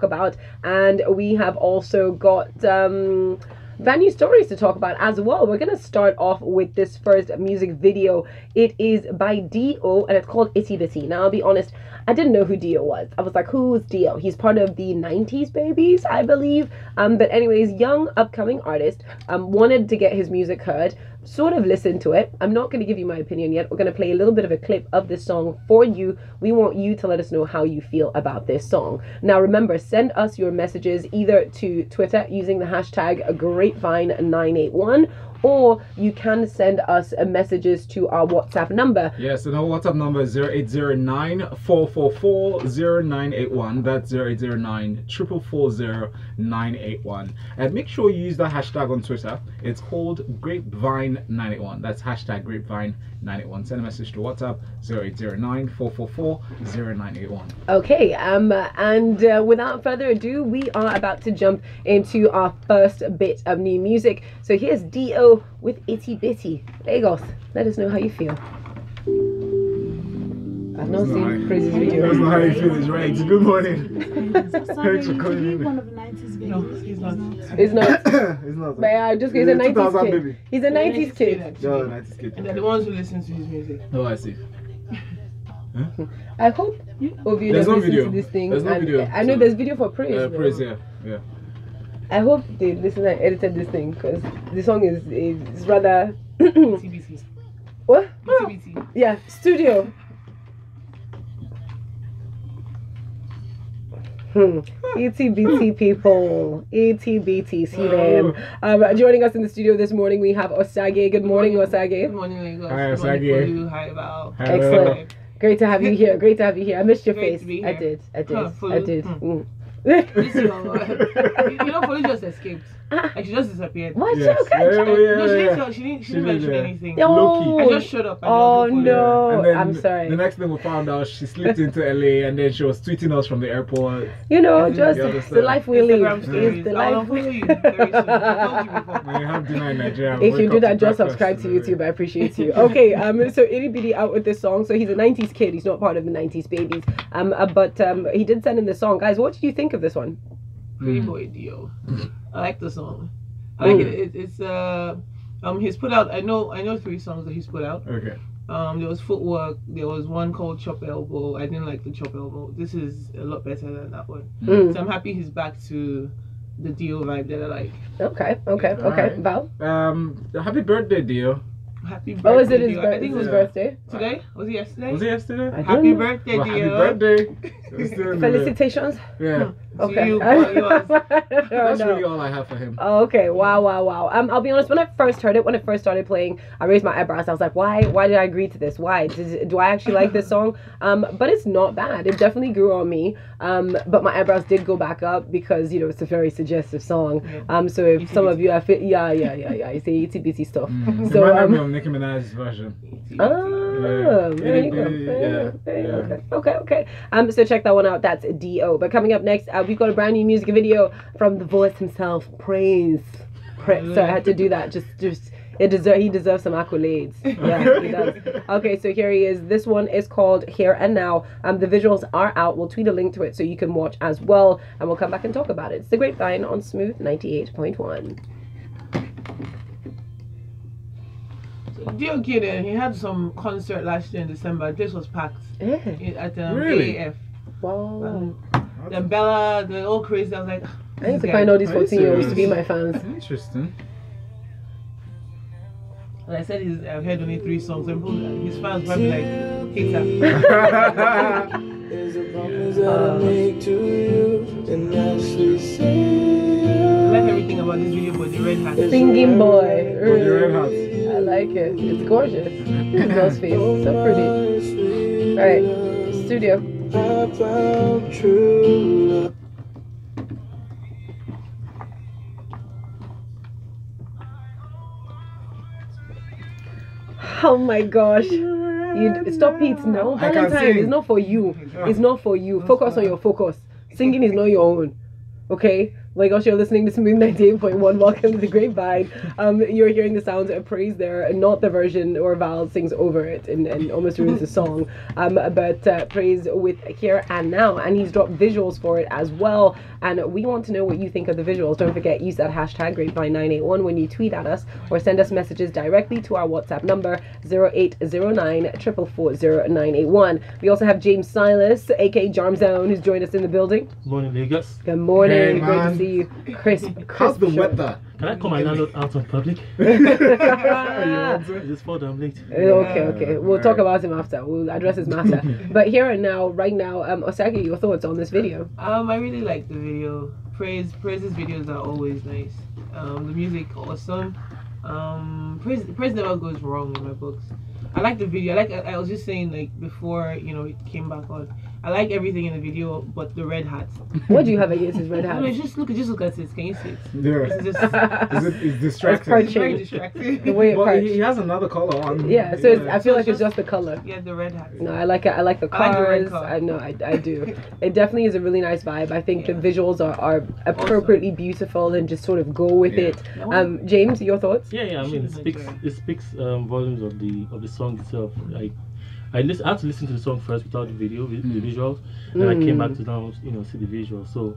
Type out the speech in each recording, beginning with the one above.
about, and we have also got venue stories to talk about as well. We're gonna start off with this first music video. It is by Dio and it's called Itty Bitty. Now I'll be honest, I didn't know who Dio was. I was like, who's Dio? He's part of the 90s babies, I believe. But anyways, young upcoming artist, wanted to get his music heard, sort of listened to it. I'm not going to give you my opinion yet. We're going to play a little bit of a clip of this song for you. We want you to let us know how you feel about this song. Now remember, send us your messages either to Twitter using the hashtag Grapevine981, or you can send us messages to our WhatsApp number. Yes, and our WhatsApp number is 0809-444-0981. That's 0809-444-0981. And make sure you use the hashtag on Twitter. It's called Grapevine981. That's hashtag Grapevine981. Send a message to WhatsApp 0809-444-0981. Okay, and without further ado, we are about to jump into our first bit of new music. So here's Dio with Itty Bitty. Lagos, let us know how you feel. I've not seen Praiz's video. That's not how you feel, it's right. Good morning. Thanks for calling in. One of the 90s babies. No, he's not. It's not. It's not. But yeah, just he's a 90s kid. Baby. He's a 90s kid. No, 90s kid. And they're the ones who listen to his music. Oh, I see. Huh? I hope Ovi There's no listen video. to this thing. There's no video. I know there's video for Praiz. Praiz, yeah. Yeah. I hope they listen and edited this thing, because the song is rather TBT. what? TBT. Yeah, studio. ETBT people, ETBT, see them. Joining us in the studio this morning, we have Osagie. Good morning, Osagie. Good morning, Lagos. Hi, Good morning, Osagie. Folu. Hi, Val. Excellent. Great to have you here. Great to have you here. I missed your Great face. to be I here. did. I did. Huh, I Folu. did. This is you know, Folu just escaped. Like, she just disappeared. What? Yes. Okay. Yeah, No, yeah. she didn't mention yeah. anything. Oh. I just showed up. And Oh there was no Folu. no! And then I'm sorry. The next thing we found out, she slipped into LA and then she was tweeting us from the airport. You know, You just understand. the life we live. Instagram Is stories. the I'll life. follow you very soon. I told you before. When you have dinner in Nigeria, If wake you do up that, to just breakfast. subscribe to YouTube. I appreciate you. Okay, so Itty Bitty out with this song. So he's a 90s kid. He's not part of the 90s babies. But he did send in this song. Guys, what did you think of this one? Pretty boy Dio. I like the song. I like it. It's he's put out. I know 3 songs that he's put out. Okay. There was Footwork. There was one called Chop Elbow. I didn't like the Chop Elbow. This is a lot better than that one. So I'm happy he's back to the Dio vibe that I like. Okay. Alright. Val? Happy birthday, Dio. Happy birthday. Oh, is it his, Dio. I think it was birthday? today. Was it yesterday? Was it yesterday? I don't Happy know. birthday, Well, Dio. happy birthday. It's still in the- Felicitations. Yeah. Okay. you, That's No. really all I have for him. Oh, okay. Wow. I'll be honest. When I first heard it, when it first started playing, I raised my eyebrows. I was like, why did I agree to this? Why? Do I actually like this song? But it's not bad. It definitely grew on me. But my eyebrows did go back up because, you know, it's a very suggestive song. So if some of you are yeah, you say itty bitty stuff. So Remind me of Nicki Minaj's version. There you go. Okay. So check that one out. That's Dio. But coming up next, we've got a brand new music video from the voice himself, Praiz. So I had to do that. He deserves some accolades. Yeah, he does. Okay, so here he is. This one is called Here and Now. The visuals are out. We'll tweet a link to it so you can watch as well, and we'll come back and talk about it. It's the Grapevine on Smooth 98.1. Dio Kid, he had some concert last year in December. This was packed at Really? AAF. Wow. The Bella, the all crazy. I was like, I need to find all these Are you 14-year-olds to be serious? my fans. Interesting. And I said I've heard only 3 songs. And his fans probably like, hate her. I like everything about this video, but the red hat. Singing boy. The red hat. I like it. It's gorgeous. Girl's face. So pretty. Alright. Studio. Oh my gosh. You stop it now. I can't Valentine sing. is not for you. It's not for you. Focus on your focus. Singing is not your own. Okay? my gosh, you're listening to Smooth 98.1. Welcome to the Grapevine. You're hearing the sounds of Praiz there, not the version where Val sings over it and almost ruins the song. But Praiz with Here and Now, and he's dropped visuals for it as well. And we want to know what you think of the visuals. Don't forget, use that hashtag Grapevine981 when you tweet at us or send us messages directly to our WhatsApp number 0809 444 981. We also have James Silas, aka Jarmzone, who's joined us in the building. Morning, Lagos. Good morning. Hey, Great to man. see you. Crisp. How's the show. weather? Can I call my landlord out on public? Okay. Just for I'm late. We'll talk about him after. We'll address his matter. But here and now, right now, Osagie, your thoughts on this video? I really like the video. Praiz's videos are always nice. The music awesome. Praiz never goes wrong in my books. I like the video. I was just saying, like, before, it came back on. I like everything in the video, but the red hat. What do you have against his red hat? No, just look at it. Can you see it? Yeah. It's distracting. quite It's very Change. distracting. The way it Well, parts. he has another color on. Yeah, so I feel like it's just the color. Yeah, the red hat. No, I like it. I like the I like the red cars. car. I know, I do. It definitely is a really nice vibe. I think Yeah. the visuals are appropriately beautiful and just sort of go with Yeah. it. James, your thoughts? Yeah. I mean, it speaks volumes of the song itself. I had to listen to the song first without the video, the visuals, and I came back to now, see the visuals. So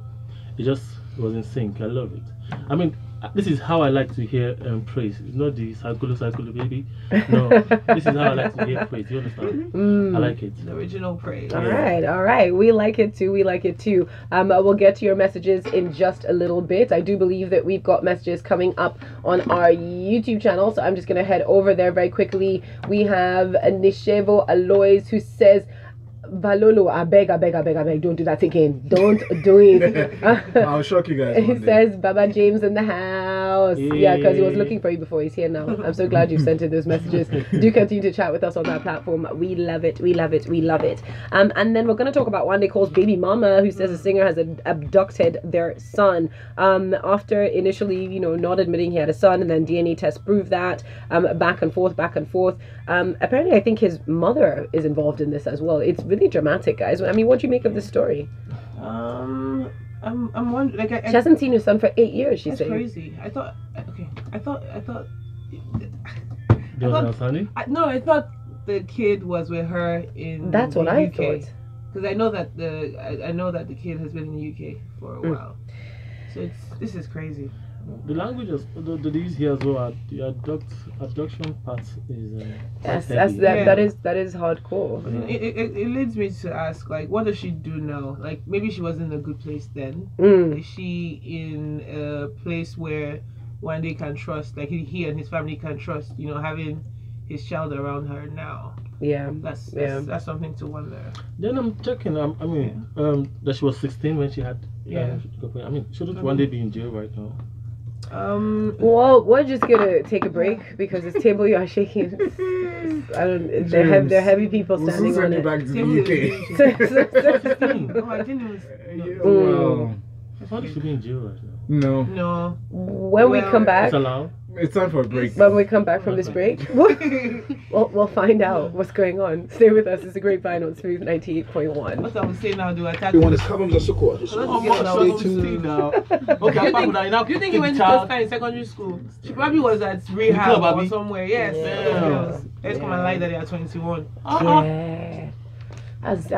it just was in sync. I love it. I mean, this is how I like to hear praise. It's not the cycle baby. No, this is how I like to hear praise. You understand? I like it. The original Praise. All right. We like it too. We'll get to your messages in just a little bit. I do believe that we've got messages coming up on our YouTube channel, so I'm just going to head over there very quickly. We have Nishevo Alois who says, Valolo, I beg, don't do that again. Don't do it. I'll shock you guys. He one day. says, Baba James in the house. Yeah, because he was looking for you before. He's here now. I'm so glad you sent in those messages. Do continue to chat with us on that platform. We love it. And then we're going to talk about Wande Coal's baby mama, who says the singer has abducted their son. After initially, not admitting he had a son, and then DNA tests proved that. Back and forth. Apparently, I think his mother is involved in this as well. It's really dramatic, guys. I mean, what do you make of this story? I'm wondering. She hasn't seen her son for 8 years. She's That's saying. crazy. I thought. No, I thought the kid was with her in. That's the what I UK. thought. Because I know that the kid has been in the UK for a while. So this is crazy. the language is the use here as well. The abduction part is. That is hardcore. It leads me to ask, like, what does she do now? Like, maybe she was in a good place then. Is she in a place where Wande can trust, like he and his family can trust, having his child around her now? Yeah, that's something to wonder. Then I'm checking. That she was 16 when she had. Shouldn't Wande be in jail right now? Well, we're just gonna take a break because this table you are shaking. They're heavy people standing on it. Back to the UK. No, I didn't. Wow. Wande should be in jail right now. No. When we come back, It's allowed. It's time for a break. when we come back from this break, we'll find out what's going on. Stay with us. It's a Grapevine on Smooth 98.1. What I was saying now, do I attack? You want to come the support? Now. Okay, Do you think he went to Tosca in secondary school? She probably was at rehab or somewhere. Yes. Yeah. Let's come and lie that they are 21. Yeah. It's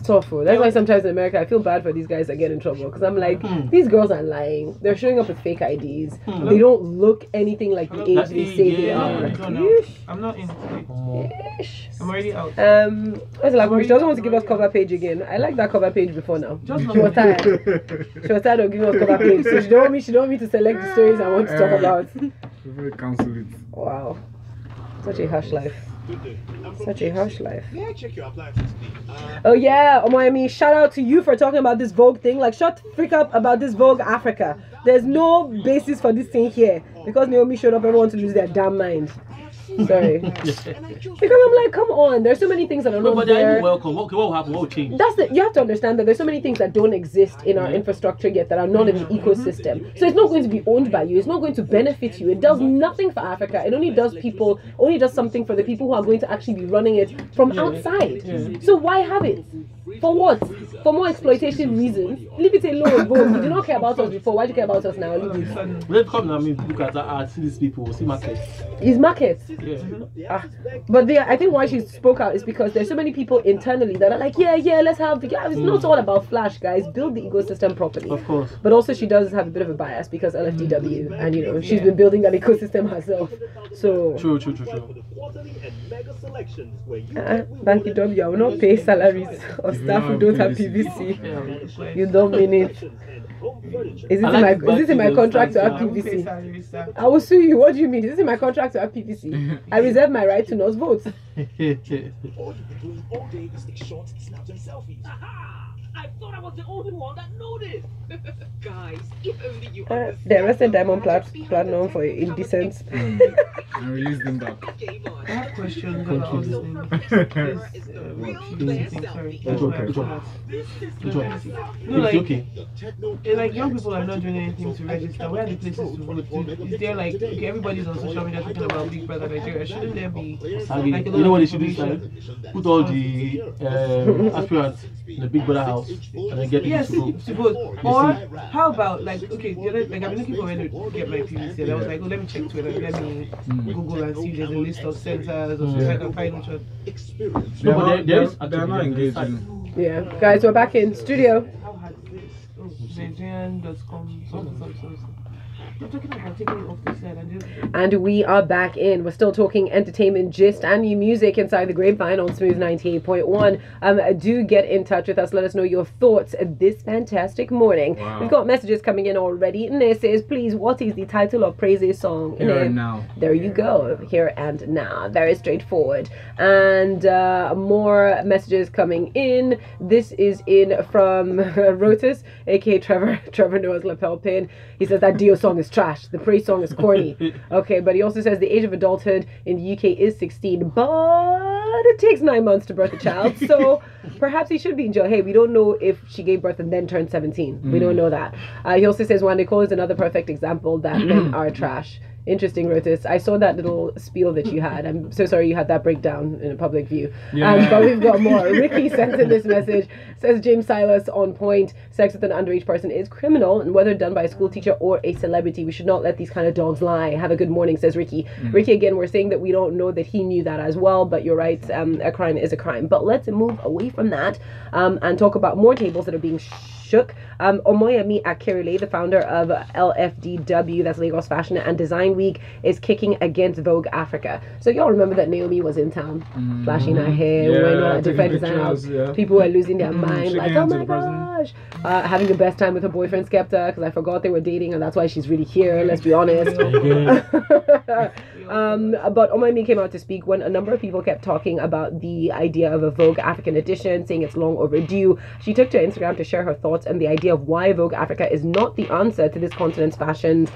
tough. That's why sometimes in America I feel bad for these guys that get in trouble, because I'm like, these girls are lying. They're showing up with fake IDs. They don't look anything like the age they say they are. I'm not in. I'm already out. What's like? She doesn't want to give us cover page again. I like that cover page before now. She was tired. She was tired of giving us cover page, so she don't want me to select the stories I want to talk about. Cancel it. Wow, such a harsh life. Such a harsh life. Yeah, check your appliances. Oh yeah, Omoyemi, shout out to you for talking about this Vogue thing. Like, shut the freak up about this Vogue Africa. There's no basis for this thing here. Because Naomi showed up, everyone to lose their damn mind. Sorry. Because I'm like, come on, there's so many things that are not there. Welcome. What will happen? What will change? That's it. You have to understand that there's so many things that don't exist in our infrastructure yet, that are not in the ecosystem. So it's not going to be owned by you. It's not going to benefit you. It does nothing for Africa. It only does something for the people who are going to actually be running it from outside. So why have it? For what? for more exploitation reasons. Leave it alone, Vogue. You did not care about us before. Why do you care about us now? Leave it. Let's come now. I mean, look at see these people, see markets. His markets. Yeah. But I think why she spoke out is because there's so many people internally that are like, yeah, let's have it's not all about flash, guys. Build the ecosystem properly. Of course. But also she does have a bit of a bias because LFDW and she's been building that ecosystem herself. So True. Banky W, I will not pay salaries of staff who don't have PVC. You don't mean it. Is this in my contract to have PVC? I will sue you. What do you mean? Is this in my contract to have PVC? I reserve my right to not vote. All you've been doing all day is take shots, snaps, and selfies. I thought I was the only one that noticed. Guys, if only you they arrested Diamond Platinum for indecent. And release them back. I have a question about all this like young people are not doing anything to register. Where are the places to vote? Is there like everybody's on social media talking about Big Brother Nigeria? Shouldn't there be like you know what they should do? Put all the aspirants in the Big Brother house and then get people to vote. Or how about like I've been looking for where to get my PVC and I was like, oh, let me check Twitter, let me Google and see if there's a list of centers or so I can find which one. No, but they're not engaging. Yeah, guys, we're back in studio. How hard is this? Nigerian.com. So. I'm talking about taking it off the set and we are back in. We're still talking entertainment, gist, and new music inside the Grapevine on Smooth 98.1. Do get in touch with us. Let us know your thoughts this fantastic morning. Wow. We've got messages coming in already. And it says, please, what is the title of Praiz's song? Here and Now. There you go. Here and Now. Very straightforward. And more messages coming in. This is in from Rotus, aka Trevor Noah's lapel pin. He says that Dio song is trash. The Praiz song is corny. Okay, but he also says the age of adulthood in the UK is 16, but it takes 9 months to birth a child, so perhaps he should be in jail. Hey, we don't know if she gave birth and then turned 17. We don't know that. He also says Wande Coal is another perfect example that men are trash. Interesting, Rotis. I saw that little spiel that you had. I'm so sorry you had that breakdown in a public view. Yeah. But we've got more. Ricky sent in this message. Says James Silas on point. Sex with an underage person is criminal, and whether done by a school teacher or a celebrity, we should not let these kind of dogs lie. Have a good morning, says Ricky. Ricky, again, we're saying that we don't know that he knew that as well, but you're right. A crime is a crime. But let's move away from that and talk about more tables that are being shook. Omoyemi Akerele, the founder of LFDW, that's Lagos Fashion and Design Week, is kicking against Vogue Africa. So y'all remember that Naomi was in town, flashing her hair, wearing all that different design out. People were losing their mind, like, oh my gosh, having the best time with her boyfriend Skepta, because I forgot they were dating, and that's why she's really here. Let's be honest. But Omoyemi came out to speak when a number of people kept talking about the idea of a Vogue African edition, saying it's long overdue. She took to Instagram to share her thoughts and the idea of why Vogue Africa is not the answer to this continent's fashion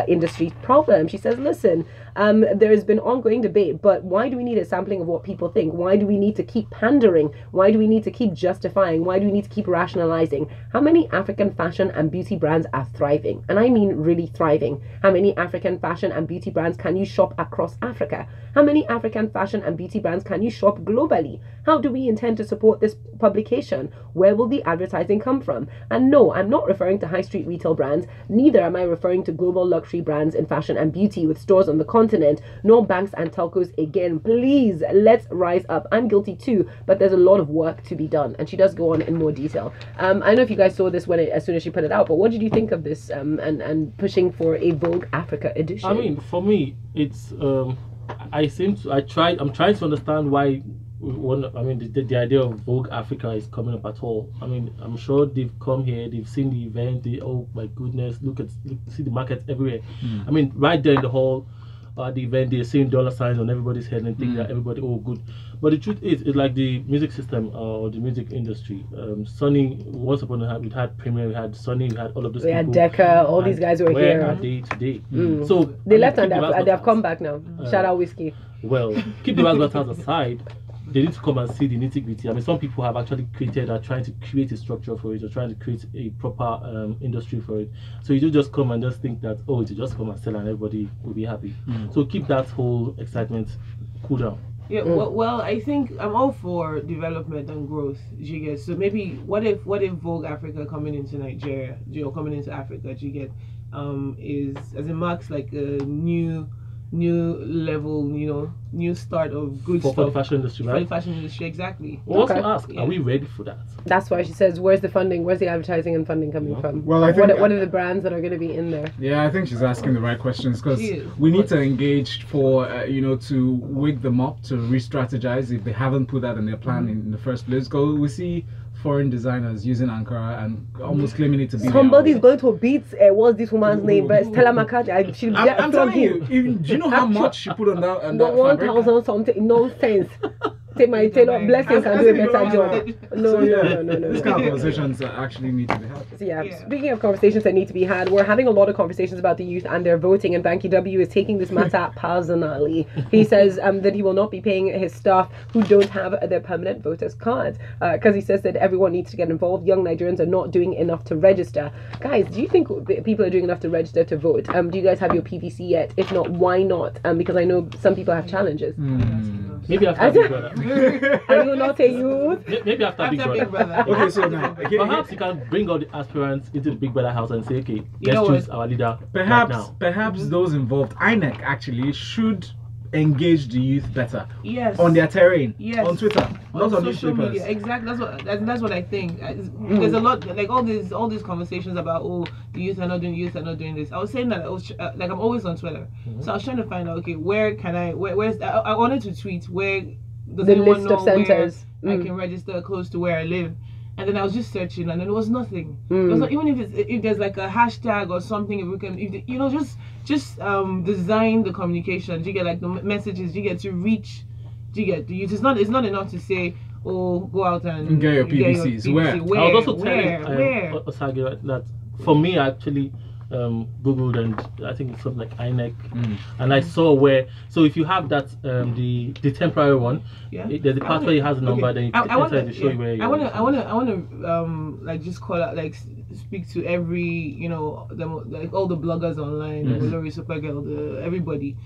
industry problem. She says, listen, there has been ongoing debate, but why do we need a sampling of what people think? Why do we need to keep pandering? Why do we need to keep justifying? Why do we need to keep rationalizing? How many African fashion and beauty brands are thriving? And I mean really thriving. How many African fashion and beauty brands can you shop across Africa? How many African fashion and beauty brands can you shop globally? How do we intend to support this publication? Where will the advertising come from? And no, I'm not referring to high street retail brands. Neither am I referring to global luxury brands in fashion and beauty with stores on the continent, nor banks and telcos again. Please, let's rise up. I'm guilty too, but there's a lot of work to be done. And she does go on in more detail. I don't know if you guys saw this as soon as she put it out, but what did you think of this and pushing for a Vogue Africa edition? I mean, for me, it's I'm trying to understand why the idea of Vogue Africa is coming up at all. I mean, I'm sure they've come here, they've seen the event, oh my goodness, see the market everywhere. I mean, right there in the hall, the event, they're seeing dollar signs on everybody's head and think that everybody, oh good. But the truth is, it's like the music system or the music industry. Sonny, once upon a time, we had Premier, we had Sonny, we had all of those people. We had Decca, all these guys were here. Where are they today? So they left and they've come back now. Shout out Whiskey. Well, keep the razzmatazz aside. They need to come and see the nitty-gritty. I mean, some people have actually are trying to create a structure for it, or trying to create a proper industry for it. So you don't just come and just think that, oh, it's just come and sell and everybody will be happy. So keep that whole excitement cool down. Yeah, well, I think I'm all for development and growth. You get so maybe what if Vogue Africa coming into Nigeria, coming into Africa, you get is as it marks like a new level, new start of good stuff For the fashion industry, right? For the fashion industry, exactly. We'll also Okay. ask, are we ready for that? That's why she says, where's the funding? Where's the advertising and funding coming from? Well, I think what are the brands that are going to be in there? Yeah, I think she's asking the right questions because She is. we need to engage for to wake them up to re-strategize if they haven't put that in their plan in the first place. Because we see foreign designers using Ankara and almost claiming it to be Somebody's their going to beat what's this woman's name? But Stella McCartney. She'll I'm telling you, him. do you know how much she put on that? On that 1,000 something nonsense. Say my tailor blessings and do a better job. No. This kind of conversations actually need to be had. So yeah, speaking of conversations that need to be had, we're having a lot of conversations about the youth and their voting, and Banky W is taking this matter personally. He says that he will not be paying his staff who don't have their permanent voters cards because he says that everyone needs to get involved. Young Nigerians are not doing enough to register. Guys, do you think people are doing enough to register to vote? Do you guys have your PVC yet? If not, why not? Because I know some people have challenges. Maybe after Big Brother. Are you not a youth? Maybe after Big Brother. Okay, so now Perhaps you can bring all the aspirants into the Big Brother house and say, okay, You know let's choose what? our leader perhaps right now. perhaps those involved, INEC actually should engage the youth better Yes. on their terrain, Yes. on Twitter, not on social newspapers. media. Exactly. That's what I think. There's a lot like all these conversations about the youth are not doing this. I was saying that I was like I'm always on Twitter, so I was trying to find out where's I wanted to tweet where does The anyone list know of centers. where I can register close to where I live. And then I was just searching, and then there was nothing. There was not, even if there's like a hashtag or something, if we can, just design the communication. You get like the messages. You get to reach. You get the youth. It's not enough to say, go out and Get your PVCs. Where? I was also telling where? Osagie that for me, I actually googled and I think it's something like INEC, and I saw where. So if you have that the temporary one, there's a part where it has a number. Then you enter to show you where. I want to like just call out like speak to every like all the bloggers online, Lori Supergirl, everybody.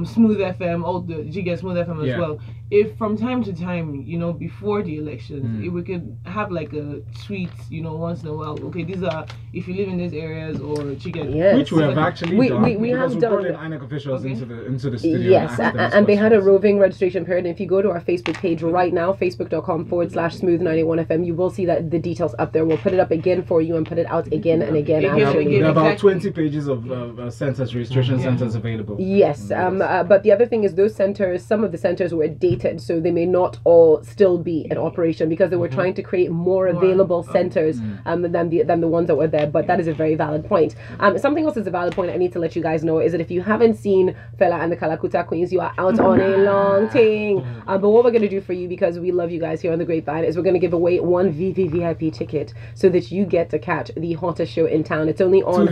Smooth FM, all the Smooth FM as well. If from time to time, before the elections, if we could have like a tweet, once in a while, okay, these are if you live in these areas or Yes. Which we have actually done. we have done. brought in INEC officials into the studio. Yes, and asked them and they had a questions. roving registration period. And if you go to our Facebook page right now, facebook.com/smooth91fm, you will see that the details up there. We'll put it up again for you and put it out again and again. Again and after. again. There are about Exactly. 20 pages of centers, registration centers available. Yes, but the other thing is those centers, some of the centers were dated, so they may not all still be in operation because they were trying to create more available centers than the ones that were there. But that is a very valid point. Something else is a valid point I need to let you guys know is that if you haven't seen Fela and the Kalakuta Queens, you are out on a long thing. But what we're going to do for you, because we love you guys here on the Grapevine, is we're going to give away one VVVIP ticket so that you get to catch the hottest show in town. It's only on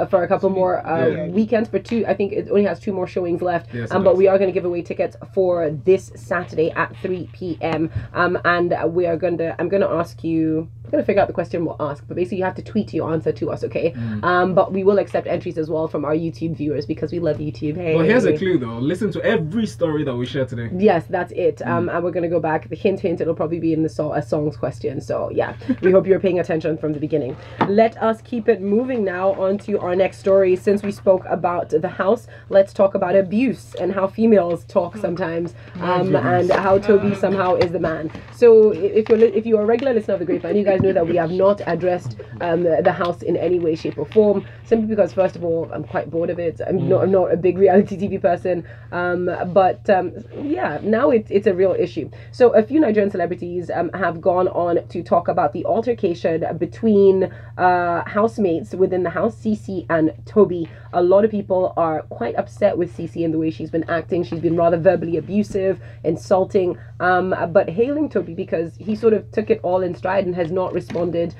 for a couple more weekends, for two. I think it only has 2 more showings left. Yes, But we are going to give away tickets for this Saturday at 3 p.m. And we are going to. I'm going to ask you. I'm going to figure out the question we'll ask, but basically you have to tweet your answer to us, okay? But we will accept entries as well from our YouTube viewers because we love YouTube. Hey. Well, here's a clue though. Listen to every story that we share today. Yes, that's it. And we're going to go back. The hint, it'll probably be in the a songs question. So yeah, we hope you're paying attention from the beginning. Let us keep it moving now on to our next story. Since we spoke about the house, let's talk about abuse and how females talk sometimes, and how Tobi somehow is the man. So if you're a regular listener of the Grapevine, you guys know that we have not addressed the house in any way, shape, or form. Simply because, first of all, I'm quite bored of it. I'm not a big reality TV person. Yeah, now it's a real issue. So a few Nigerian celebrities have gone on to talk about the altercation between housemates within the house, Ceece and Tobi. A lot of people are quite upset with Ceece and the way she's been acting. She's been rather verbally abusive, insulting, but hailing Tobi because he sort of took it all in stride and has not responded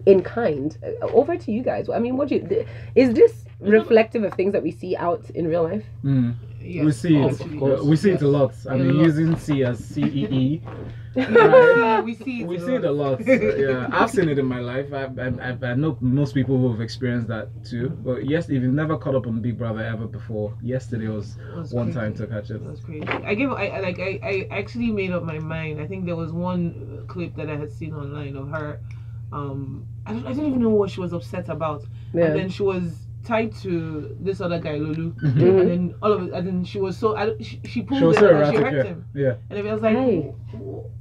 in kind. Over to you guys. I mean, is this reflective of things that we see out in real life? Yes, we see it. actually. We see it a lot. I mean, lot. using C as CEE. We see We see it a lot. Yeah, I've seen it in my life. I know most people who have experienced that too. But yes, if you've never caught up on Big Brother ever before, yesterday was one time to catch it. That was crazy. I actually made up my mind. I think there was one clip that I had seen online of her. I didn't even know what she was upset about. Yeah. And then she was tied to this other guy, Lulu. Mm-hmm. And then all of it, and then she was so she pulled She was it so and she erratic. hurt him. Yeah. And I was like, Hey.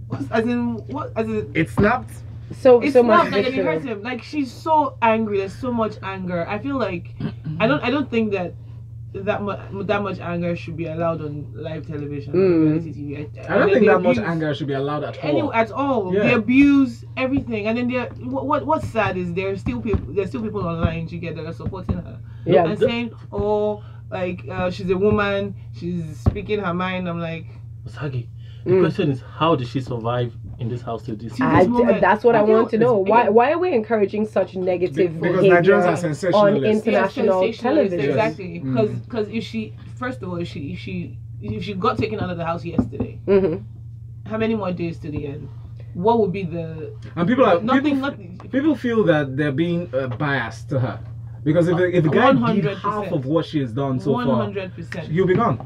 what? As in, It snapped. So it's so not much like it visceral. hurts him. Like she's so angry. There's so much anger. I feel like I don't think that much anger should be allowed on live television, reality TV. I don't think that much anger should be allowed at all. Anyway, at all. Yeah. They abuse everything, and then what's sad is there's still people online that are supporting her. Yeah. And saying, oh, like she's a woman, she's speaking her mind. I'm like, Osagie, the question is, how did she survive in this house to this? moment. That's what I I feel want to know. it's- Why are we encouraging such negative Because behavior Nigerians are on sensationalists. international Sensationalist, television? exactly. Because if she, first of all, if she got taken out of the house yesterday, how many more days to the end? What would be the And people nothing. people feel that they're being biased to her. Because if the guy did 100%. half of what she has done so far, 100%. he'll be gone.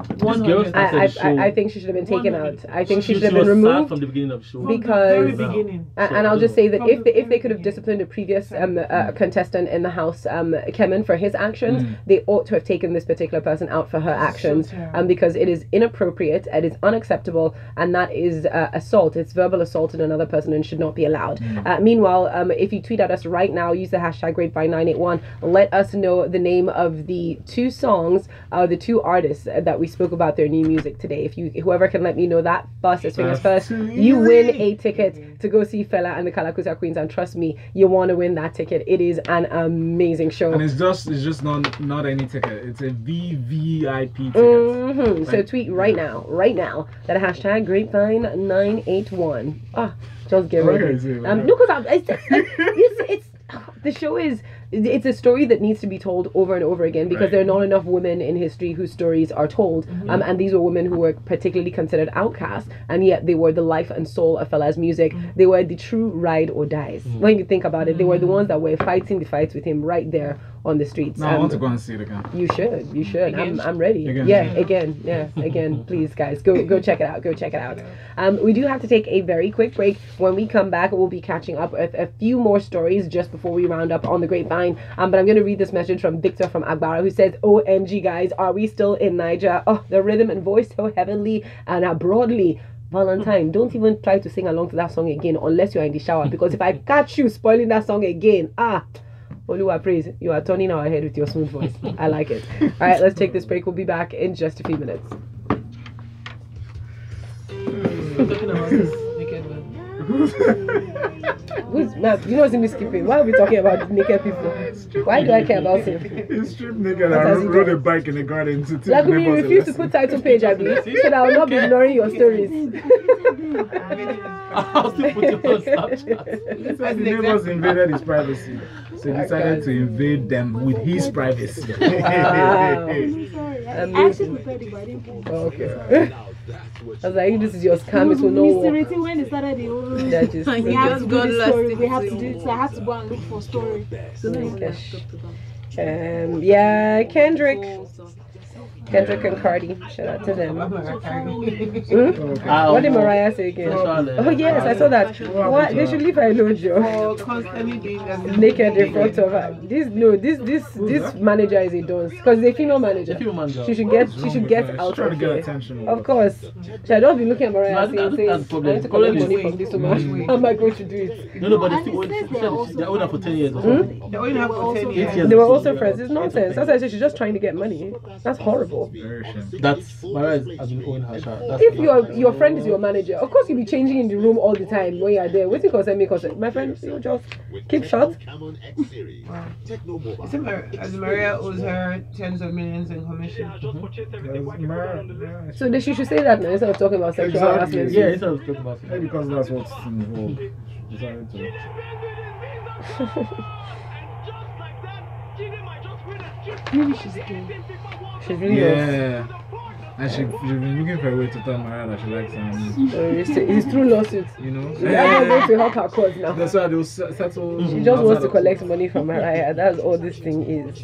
I think she should have been taken out. I think she should have been was sad removed. from the beginning of the show. Because- Very beginning. And I'll just say that if they could have disciplined the previous contestant in the house, Kemen, for his actions, they ought to have taken this particular person out for her actions, terrible. because it is inappropriate, it is unacceptable, and that is assault. It's verbal assault on another person and should not be allowed. Meanwhile, if you tweet at us right now, use the hashtag Grapevine981. Let us know the name of the two songs, the two artists that we spoke about their new music today. Whoever can let me know that fastest fingers first, you win a ticket to go see Fela and the Kalakuta Queens, and trust me, you want to win that ticket. It is an amazing show. And it's just not any ticket. It's a VVIP ticket. So tweet right now that hashtag Grapevine981. Just get ready. No, because it's the show is. It's a story that needs to be told over and over again, because there are not enough women in history whose stories are told. And these were women who were particularly considered outcasts, and yet they were the life and soul of Fela's music. They were the true ride or dies. When you think about it, they were the ones that were fighting the fights with him right there on the streets. Now I want to go and see it again. You should. I'm ready. Again. Again. Please, guys, go check it out. Go check it out. We do have to take a very quick break. When we come back, we'll be catching up with a few more stories just before we round up on the Grapevine. But I'm going to read this message from Victor from Agbara, who says, OMG guys, are we still in Niger? Oh, the rhythm and voice so heavenly and broadly. Valentine, don't even try to sing along to that song again unless you're in the shower, because if I catch you spoiling that song again, Oluwa Praiz, you are turning our head with your smooth voice. I like it. All right, let's take this break. We'll be back in just a few minutes. Talking about this naked man. You know what's in this skipping? Why are we talking about naked people? Why do I care about him? He's stripped naked and rode a bike in the garden to teach Like we neighbors a refuse to lesson. put title page, Abby, so that I will not be ignoring your stories. I'll still put it on Snapchat. He said the neighbors invaded his privacy, so he decided to invade them with his privacy. Wow. I actually prepared it, but I didn't post it. Okay. I was like, this is your scam, it will not Mr. work. Rating, when they started the whole That is we true. have to do God this lost story. it We have to do between it. So I had to go and look for story. Kendrick and Cardi. Shout out to them. Mariah Carey. What did Mariah say again? Oh yes, I saw that. What? They should leave her alone, Joe. For constantly doing that. Naked in front of her. This manager is a dunce, because the female manager. She should get out Trying to of get here. attention. Of course. Should I don't be looking at Mariah No, saying, that's the I problem. need to collect Problem money is- from this woman. How am I going to do it? No, but And they it says they are also they're older for 10 years or Hmm? something. They only have for 10 8 years. years. They were also friends. It's nonsense. That's why I said she's just trying to get money. That's horrible. Very shame. That's Mariah has been owning her shot. That's If your friend is your manager, of course you'll be changing in the room all the time when you're there. Wait till concern me, concern. My friend, you just keep short. Is it as Maria owes her tens of millions in commission? So she should say that now instead of talking about sexual Exactly. harassment. Yeah, it's talking about Maybe because that's what's involved. Decided to. Maybe she's gay. She's really Yeah. And she's been looking for a way to tell Mariah that she likes him. It's through lawsuits. You know? She's not going to help her cause now. That's why they'll settle. She just wants to collect money from Mariah. That's all this thing is.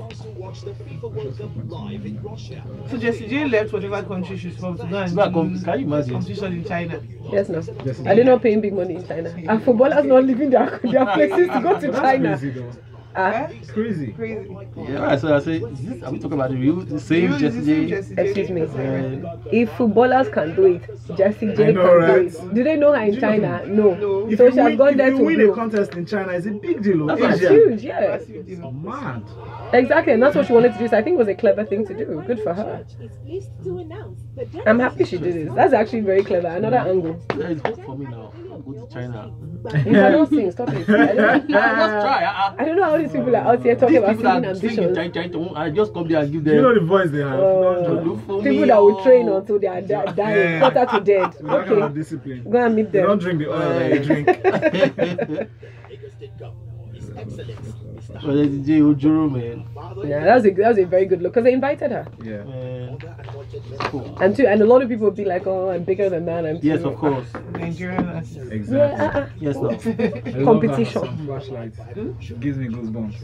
So Jessie J left whatever country she's from to go and Can you imagine? competition in China. Yes, no. Are they not paying big money in China? And footballers not leaving their places to go to China. Crazy though. It's crazy. Crazy. Yeah, right. So I say, are we talking about the same Jessie J? Excuse me. If footballers can do it, Jessie J I know, can right? do it. Do they know her in China? No. If So you she has win, gone if there you to win a blow. contest in China, it's a big deal. It's Asia. huge, yeah. Mad. Exactly, and that's what she wanted to do. So I think it was a clever thing to do. Good for her. I'm happy she did this. That's actually very clever. Another angle. There is hope for me now. I'll go to China. You cannot sing. Stop it. I don't know. Just try. I don't know how these people are out here talking about singing ambitions. I just come there and give them. You know the voice they have. People that will train until they are dying, quarter to dead. That kind of Okay, discipline. go and meet They don't them. drink the oil that you drink. Jessie J Ojoro, man. Yeah, that was a very good look because they invited her, Yeah. Cool. and a lot of people would be like, "Oh, I'm bigger than that." I'm Yes, too-" of course. Nigerian artists. Exactly. Yeah, Yes, no. I love competition. that flashlight. Gives me goosebumps.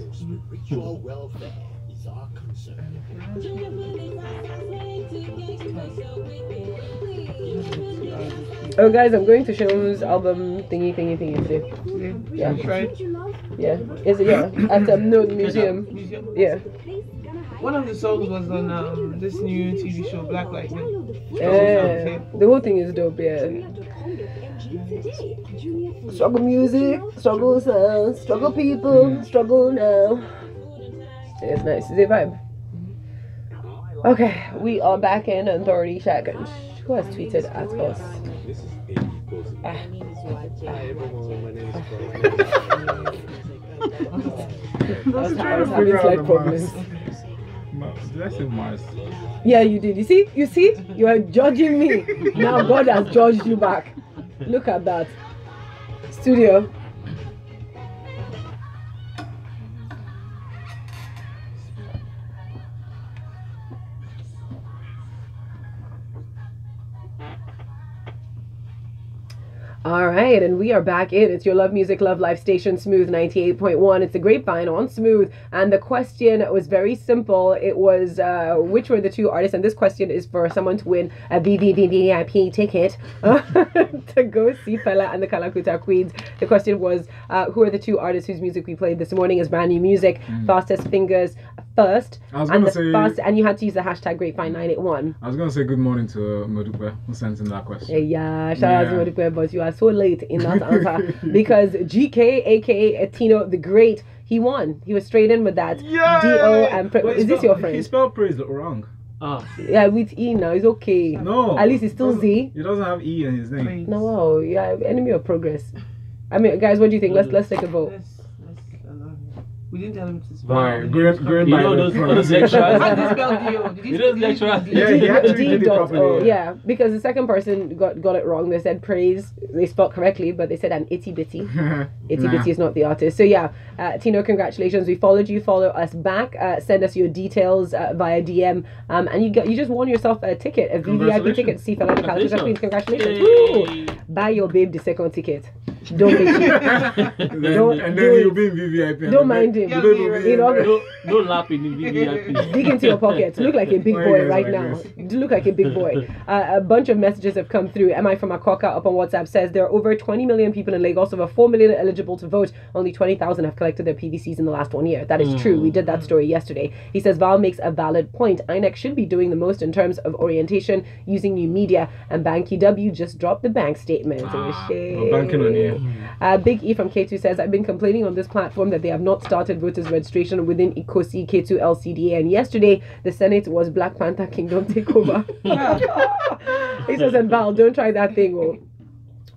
Oh, guys, I'm going to Show's album thingy today. Yeah, Right. yeah. Is it? Yeah, at no museum. Museum. Yeah. One of the songs was on this new TV show, Black Lightning. Yeah, the whole thing is dope. Yeah. Struggle music, struggle sound, struggle people, struggle now. Yeah, it's nice. It's a vibe. Okay, we are back in 30 seconds. Who has tweeted at us? Hi everyone, my name is I was having slight problems. Did I say Mars? Yeah, you did. You see? You are judging me. Now God has judged you back. Look at that. Studio. All right, and we are back in. It's your Love Music, Love Life station, Smooth 98.1. It's the Grapevine on Smooth. And the question was very simple. It was, which were the two artists? And this question is for someone to win a VIP ticket to go see Fela and the Kalakuta Queens. The question was, who are the two artists whose music we played this morning is brand new music? Fastest Fingers first. I was gonna say, and you had to use the hashtag Grapevine981. I was gonna say good morning to Modupe who sent in that question. Yeah, shout out to Modupe, but you are so late in that answer because GK, aka Tino the Great, he won. He was straight in with that. Yeah. D-O and is this your friend? He spelled Praiz wrong. Yeah, with E now. It's okay. No. At least it's still Z. He doesn't have E in his name. No, wow. Yeah, enemy of progress. I mean, guys, what do you think? Let's take a vote. We didn't tell him to spell. Right, going You by know the those lecturers. How do you spell D-O? Did You know those lecturers. Yeah, he actually did it D.O. properly. Yeah, because the second person got it wrong. They said Praiz. They spelled correctly, but they said an Itty Bitty. Itty Bitty is not the artist. So yeah, Tino, congratulations. We followed you. Follow us back. Send us your details via DM. And you just won yourself a ticket, a VVIP ticket to see Fela and the Kalakuta Queens. Congratulations. Woo! Buy your babe the second ticket. Don't make it. And then he'll be in VVIP. Don't mind him. No laughing in VVIP. Dig into your pockets. Look like a big boy right now. You look like a big boy. A bunch of messages have come through. Am I from Akoka up on WhatsApp says there are over 20 million people in Lagos, over 4 million eligible to vote. Only 20,000 have collected their PVCs in the last 1 year. That is true. We did that story yesterday. He says Val makes a valid point. INEC should be doing the most in terms of orientation using new media. And Banky W just dropped the bank statement. Banking on you. Big E from K2 says, I've been complaining on this platform that they have not started voters registration within Ikosi K2 LCDA, and yesterday the Senate was Black Panther Kingdom takeover. He says, and Val, don't try that thing. Oh.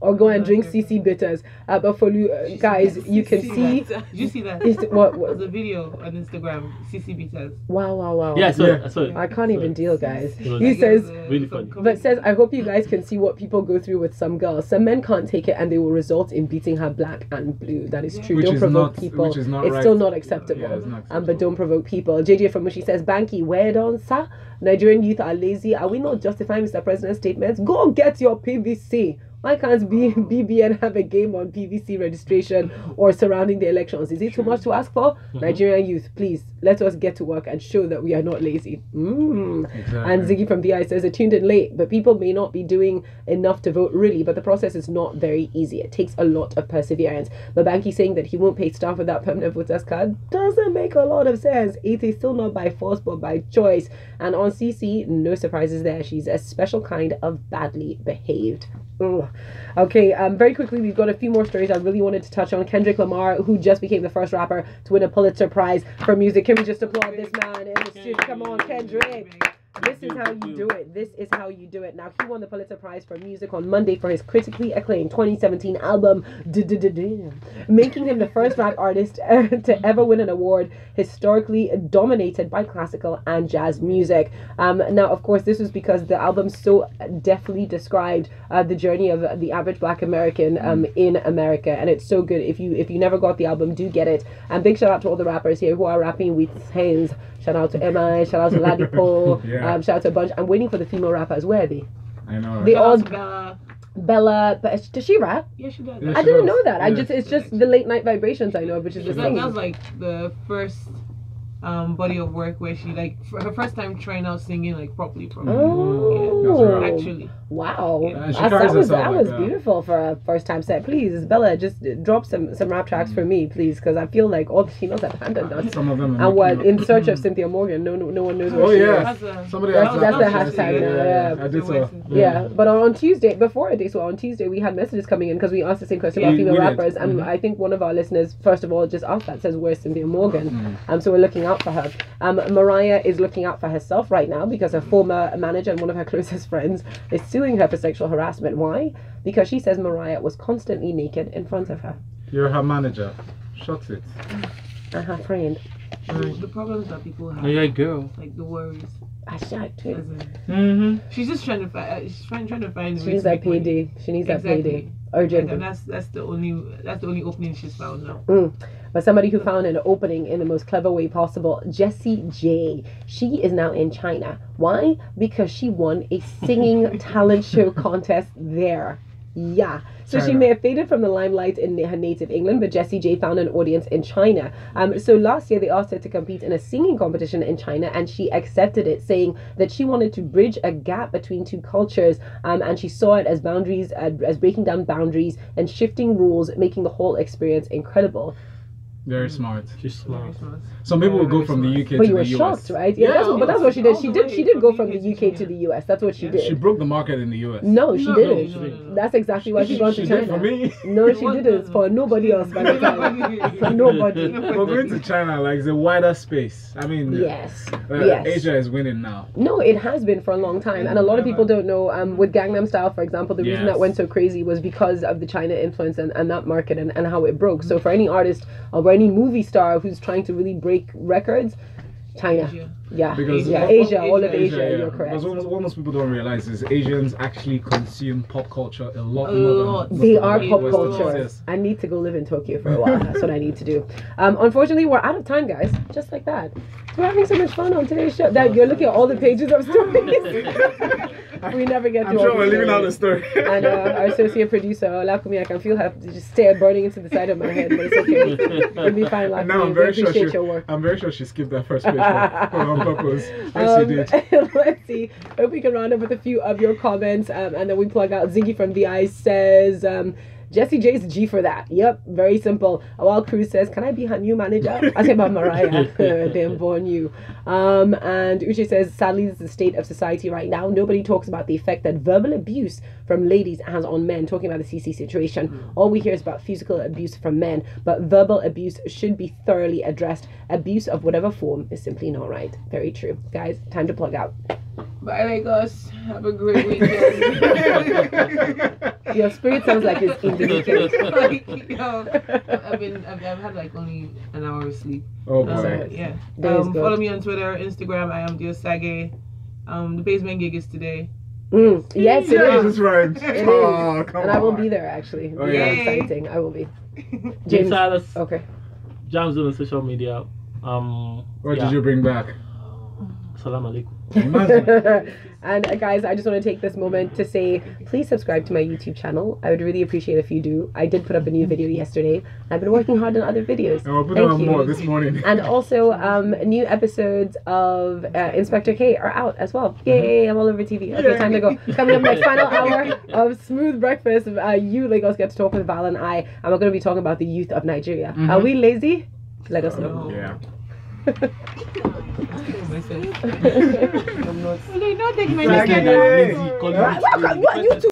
or go and drink CC bitters. But for you guys, you can see. Did you see that? What? There's a video on Instagram. CC Beaters. Wow. Yeah, I saw it. I can't even deal, guys. It was He says, really funny. but says, I hope you guys can see what people go through with some girls. Some men can't take it and they will result in beating her black and blue. That is true. Which Don't is provoke not- people. which is not It's right. still not acceptable. Yeah, it's not But acceptable. don't provoke people. JJ from Mushi says, Banky, where don't sir? Nigerian youth are lazy. Are we not justifying Mr. President's statements? Go get your PVC. Why can't BBN have a game on PVC registration or surrounding the elections? Is it too much to ask for? Nigerian youth, please, let us get to work and show that we are not lazy. Exactly. And Ziggy from VI says, I tuned in late, but people may not be doing enough to vote really, but the process is not very easy. It takes a lot of perseverance. But Banky saying that he won't pay staff without permanent voters card doesn't make a lot of sense. It is still not by force, but by choice. And on CC, no surprises there. She's a special kind of badly behaved. Ugh. Okay, very quickly, we've got a few more stories I really wanted to touch on. Kendrick Lamar, who just became the first rapper to win a Pulitzer Prize for music. Can we just applaud this man in the studio? Come on, Kendrick. This is how you do it. This is how you do it. Now, he won the Pulitzer Prize for music on Monday for his critically acclaimed 2017 album, making him the first rap artist to ever win an award historically dominated by classical and jazz music. Now, of course, this was because the album so deftly described the journey of the average Black American in America, and it's so good. If you never got the album, do get it. And big shout out to all the rappers here who are rapping with hands. Shout out to Emma, shout out to Ladipo, shout out to a bunch. I'm waiting for the female rappers. Where are they? I know. They all Bella. Bella, but does she rap? Yeah, she does. Yeah, I she didn't does. know that. Yeah. It's just the late night vibrations I know, which is the That thing. was like the first body of work where she like for her first time trying out singing like properly. Oh, Yeah, actually. wow. Yeah, she That carries was herself like that. beautiful for a first time set. Please, Bella, just drop some rap tracks for me, please, because I feel like all the females have handled us. Some of them. Are And what, making in search of Cynthia Morgan, no one knows where Oh she yeah. is. Somebody That's else. the hashtag now, yeah. I did so. Yeah, but on Tuesday, before a day, so on Tuesday, we had messages coming in because we asked the same question about We female did. rappers, and I think one of our listeners, first of all, just asked that, says, where's Cynthia Morgan? So we're looking out for her. Mariah is looking out for herself right now because her former manager and one of her closest friends is suing her for sexual harassment. Why? Because she says Mariah was constantly naked in front of her. You're her manager. Shut it. And her friend. The problems that people have. Oh, yeah, girl. Like the worries. I shot As too. in, she's just trying to find. She's trying to find. She needs that payday. She needs that payday. Urgently. And that's the only opening she's found now. But somebody who found an opening in the most clever way possible, Jessie J. She is now in China. Why? Because she won a singing talent show contest there. Yeah. So she may have faded from the limelight in her native England, but Jessie J found an audience in China. So last year they asked her to compete in a singing competition in China, and she accepted it, saying that she wanted to bridge a gap between two cultures, and she saw it as boundaries, as breaking down boundaries and shifting rules, making the whole experience incredible. Very smart. She's smart. Some people will go from the UK But to you the were US. shocked, right? Yeah, but that's what she did. She did go from the UK to the US. That's what she She did. broke the market in the US. No, she didn't. no. That's exactly why she gone She to did China. for me. No, she didn't. For nobody else, by the time. For nobody. We're going to China, like the wider space. I mean, Yes. Asia Yes. is winning now. No, it has been for a long time, and a lot of people don't know. With Gangnam Style, for example, the reason that Yes. went so crazy was because of the China influence and that market and how it broke. So for any artist or any movie star who's trying to really break records, China. Yeah, Because Asia, all of Asia, yeah. you're correct. Because what most people don't realize is Asians actually consume pop culture a lot A more lot. than They most are of the pop Western culture. yes. I need to go live in Tokyo for a while. That's what I need to do. Unfortunately, we're out of time, guys. Just like that. We're having so much fun on today's show that you're looking at all the pages of stories. We never get to I'm all sure the we're leaving out the stories. story. And our associate producer, Olakumi, I can feel her just stare burning into the side of my head, but it's okay. It'll be fine. Like, Now we I'm very sure appreciate your work. I'm very sure she skipped that first page on purpose. Yes, she did. Let's see. Hope we can round up with a few of your comments, and then we plug out. Ziggy from VI says, Jessie J's G for that. Yep, very simple. While Cruz says, can I be her new manager? I say about Mariah. Damn born you. And Uche says, sadly, this is the state of society right now. Nobody talks about the effect that verbal abuse from ladies has on men, talking about the CC situation. All we hear is about physical abuse from men, but verbal abuse should be thoroughly addressed. Abuse of whatever form is simply not right. Very true. Guys, time to plug out. Bye, Lagos. Have a great weekend. Your spirit sounds like it's in the weekend. Like, yo, I've had like only an hour of sleep. Oh boy. Yeah. That is good. Follow me on Twitter, Instagram. iamtheoasagie. The basement gig is today. Yes, it Yeah, is. that's right. It Oh, is. come And I will on. be there actually. Oh, Very yeah. exciting. I will be. James Silas. Okay. Jams on social media. What did you bring back? Salam alaikum. Imagine. And guys, I just want to take this moment to say, please subscribe to my YouTube channel. I would really appreciate if you do. I did put up a new video yesterday. I've been working hard on other videos. And we'll put Thank on you. more this morning. And also, new episodes of Inspector K are out as well. Yay, I'm all over TV. Okay, time to go. Coming up next, final hour of Smooth Breakfast. You Lagos get to talk with Val and I. And we're going to be talking about the youth of Nigeria. Are we lazy? Let us know. Yeah. I'm not. Will they not take my Like, name? hey. Call What? You two